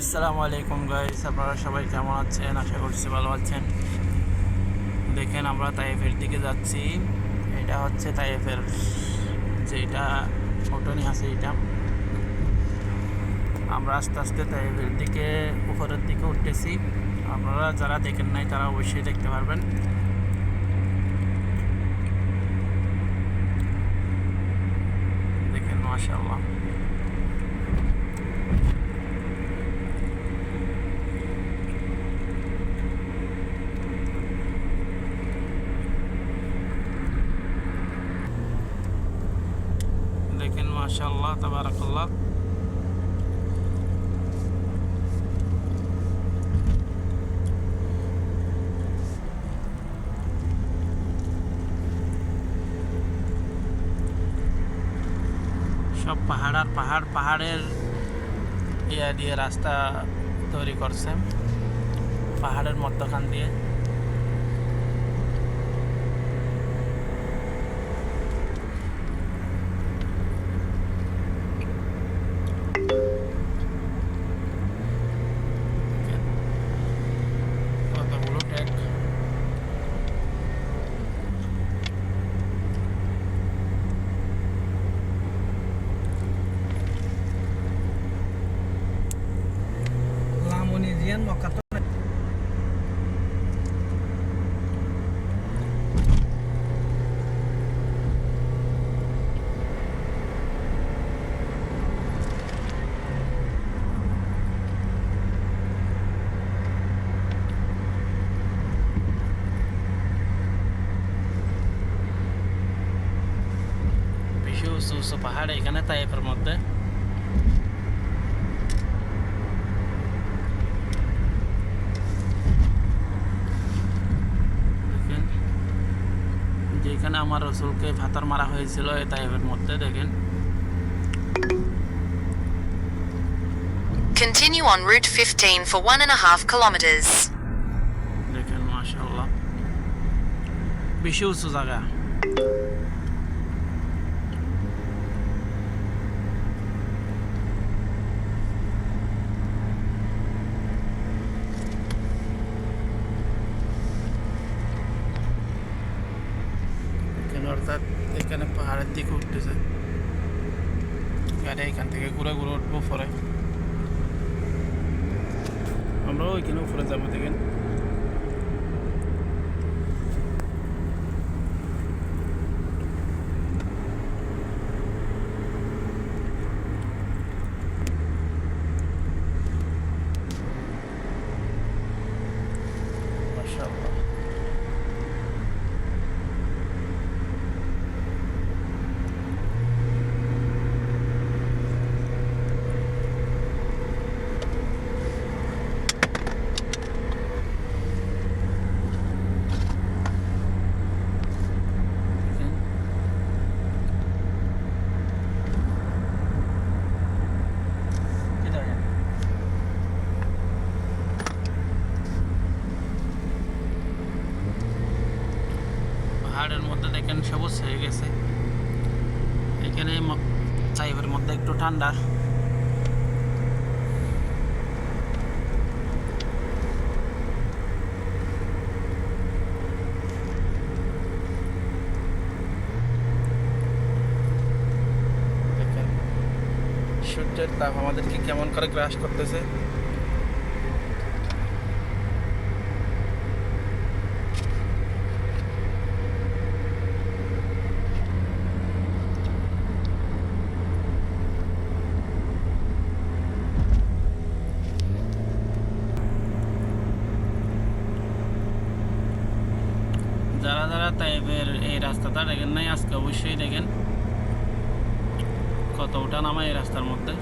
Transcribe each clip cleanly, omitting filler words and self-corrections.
আসসালামু আলাইকুম গাইস, আপনারা সবাই কেমন আছেন? আশা করছি ভালো আছেন। দেখেন আমরা তাইফের দিকে যাচ্ছি। এটা হচ্ছে তাইফের যেটা উঠোনি আছে, এটা আমরা আস্তে আস্তে তাইফের দিকে উপরের দিকে উঠতেছি। আপনারা যারা দেখেন নাই তারা অবশ্যই দেখতে পারবেন। দেখেন মাশাআল্লাহ। দেখেন মাশাআল্লাহ, তাবারাকাল্লাহ। সব পাহাড় আর পাহাড়, পাহাড়ের ইয়া দিয়ে রাস্তা তৈরি করছে, পাহাড়ের মধ্যখান দিয়ে। কতগুলো ট্যাগ। Lamunizian mau kata বেশি উঁচু উঁচু পাহাড় এখানে তাইফের মধ্যে। দেখেন যেখানে আমার রসুলকে ফাতার মারা হয়েছিল এই তাইফের মধ্যে। দেখেন Continue on Route 15 for 1.5 kilometers. দেখেন মাশাআল্লাহ, বেশি উঁচু জায়গা। এখানে অর্থাৎ এখানে পাহাড়ের দিকে উঠতেছে গাড়ি, এখান থেকে ঘুরে ঘুরে উঠবো পরে। আমরাও ওইখানে উপরে যাবো। দেখেন মাশাআল্লাহ। পাহাড়ের মধ্যে দেখেন সবুজ হয়ে গেছে। এখানে তাইফের মধ্যে একটু ঠান্ডা। দেখেন সূর্যের তাপ আমাদেরকে কেমন করে গ্রাস করতেছে। যারা যারা তাইফের এই রাস্তাটা দেখেন নাই আজকে অবশ্যই দেখেন। কত ওঠা নামা এই রাস্তার মধ্যে।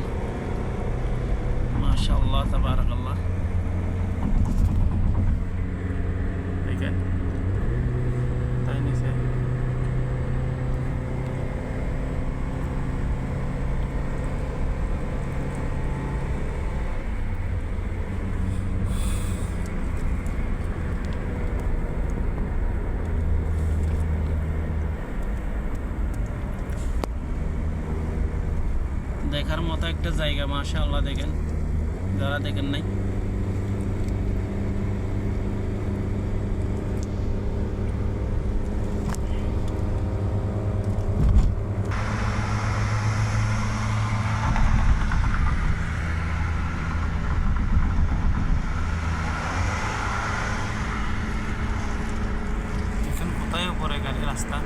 মাশাআল্লাহ, তাবারাকাল্লাহ। দেখেন তাই নিচে দেখার মতো একটা জায়গা। মাশাআল্লাহ দেখেন যারা দেখেন নাই। এখন কোথায় উপরে গাড়ি রাস্তা,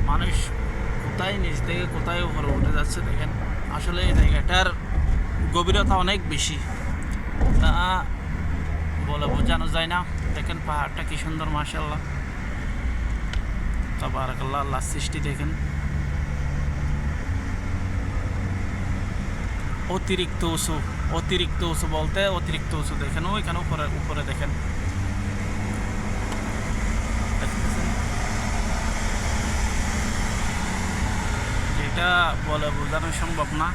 মানুষ কোথায় নিচ থেকে কোথায় উপরে উঠে যাচ্ছে দেখেন। আসলে এই জায়গাটার গভীরতা অনেক বেশি, তা বলে বোঝানো যায় না। দেখেন পাহাড়টা কি সুন্দর, মাশাআল্লাহ, তাবারাকাল্লাহ, আল্লাহর সৃষ্টি দেখেন। অতিরিক্ত উঁচু, অতিরিক্ত উঁচু বলতে অতিরিক্ত উঁচু দেখেন, ওইখানে উপরে উপরে দেখেন, দেখতেছেন? যেটা বলে বোঝানো সম্ভব না।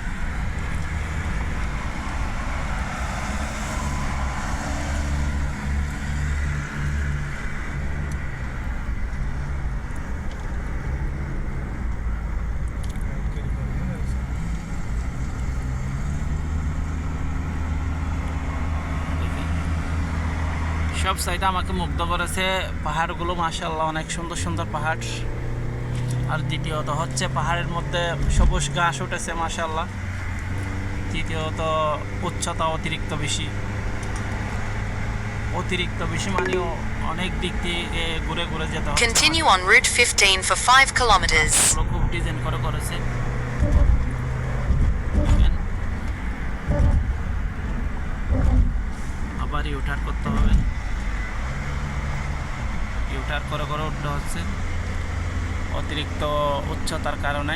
সব সাইডে আমাকে মুগ্ধ করেছে পাহাড়গুলো, মাশাআল্লাহ, অনেক সুন্দর সুন্দর পাহাড়। আর দ্বিতীয়ত হচ্ছে পাহাড়ের মধ্যে সবুজ ঘাস উঠেছে, মাশাআল্লাহ। তৃতীয়ত উচ্চতা অতিরিক্ত বেশি, অতিরিক্ত বেশি মানেও অনেক দিক থেকে ঘুরে ঘুরে যেতে হবে। Continue on Route 15 for 5 kilometers. খুব ডিজাইন করে করেছে। দেখেন, আবার ইউটার করতে হবে, ইউটার করে করে উঠতে হচ্ছে অতিরিক্ত উচ্চতার কারণে।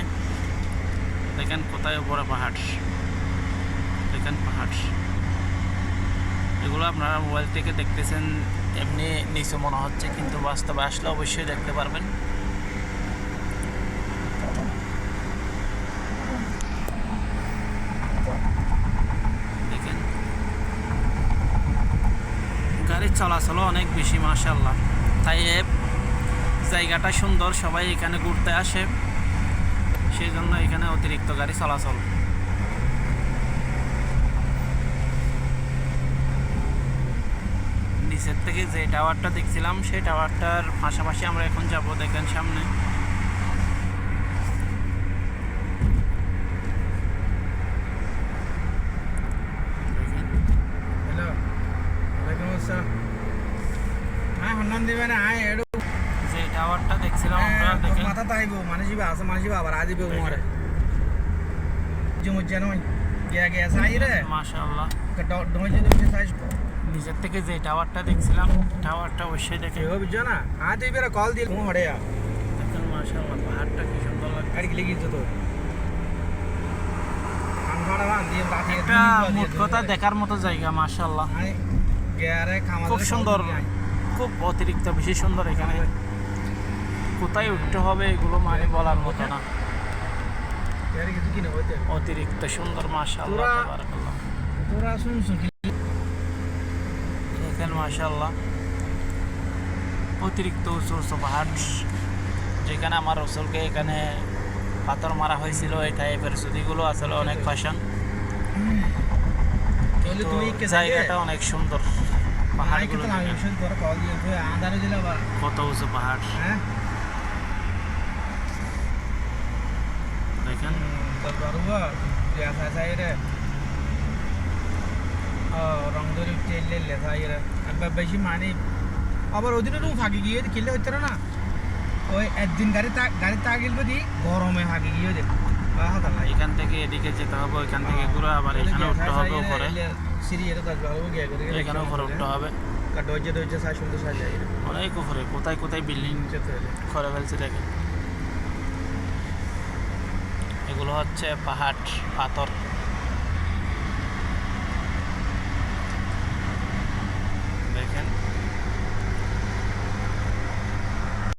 দেখেন কোথায় উপরে পাহাড়, দেখেন পাহাড়। এগুলো আপনারা মোবাইল থেকে দেখতেছেন, এমনি নিচে মনে হচ্ছে, কিন্তু বাস্তবে আসলে অবশ্যই দেখতে পারবেন। দেখেন গাড়ির চলাচলও অনেক বেশি, মাশাআল্লাহ। তাই জায়গাটা সুন্দর, সবাই এখানে ঘুরতে আসে, সেই জন্য এখানে অতিরিক্ত গাড়ি চলাচল। নিচের থেকে যে টাওয়ারটা দেখছিলাম, সেই টাওয়ারটার পাশাপাশি আমরা এখন যাব। দেখেন সামনে দেখেন। হ্যালো, ওয়ালাইকুম আসসালাম। হ্যাঁ, হন্নান দিবে না, হ্যাঁ, এডু যে টাওয়ারটা দেখছিলাম আমরা, দেখেন মাথা তাইব, মানসিবা আছে, মানসিবা আবার আদিবে উমরে। জুমুজ জানোই, গিয়া গিয়া সাই রে, মাশাআল্লাহ। ডমই যে দুইটা সাইজ। নিচের থেকে যে টাওয়ারটা দেখছিলাম, টাওয়ারটা অবশ্যই দেখে কেউ বুঝছো না? হ্যাঁ, তুই বেরা কল দিল মু হড়ে দেখেন, মাশাআল্লাহ, পাহাড়টা কি সুন্দর লাগছে। গাড়ি গিলে গিয়েছে তো। খানখাড়া বান দিয়ে রাতে একটা মোট কথা দেখার মতো জায়গা, মাশাআল্লাহ, গিয়ারে খামার খুব সুন্দর, খুব অতিরিক্ত বেশি সুন্দর। এখানে কোথায় উঠতে হবে এগুলো মানে বলার মতো না, গিয়ারে কিছু কিনে হইতে। অতিরিক্ত সুন্দর, মাশাআল্লাহ, তোরা- তাবারাকাল্লাহ। তোরা শুনছো কি? দেখেন মাশাআল্লাহ, অতিরিক্ত উঁচু উঁচু পাহাড়, যেখানে আমার রসুলকে এখানে পাথর মারা হয়েছিল, এই টাইপের ছবিগুলো আসলে অনেক ফ্যাশন। তাহলে তুই কে জায়গাটা অনেক সুন্দর, পাহাড়গুলো পাহাড়গুলো আমি শুন তোরা কল দিয়ে তুই আদারে দিলা বা কত উঁচু পাহাড় হ্যাঁ দেখেন। তোর বারুবা যে আসা সাইরে রং ধরে তেলে লে সাইরে একবার বেশি মানে আবার ওদিনে রুম ফাঁকি গিয়ে খেলে হচ্ছে না। ওই একদিন গাড়ি তাগিল বদি গরমে ফাঁকি গিয়ে দেখ হাতা নাই। এখান থেকে এদিকে যেতে হবে, ওইখান থেকে ঘুরে আবার এখানে উঠতে হবে উপরে, সিঁড়ি এটা কাজ ভালো গিয়ে করে এখানে উপরে উঠতে হবে, ডজে ডজে সাই সুন্দর সাই যায় অনেক উপরে, কোথায় কোথায় বিল্ডিং যেতে হলে করে ফেলছে দেখেন। এগুলো হচ্ছে পাহাড়, পাথর।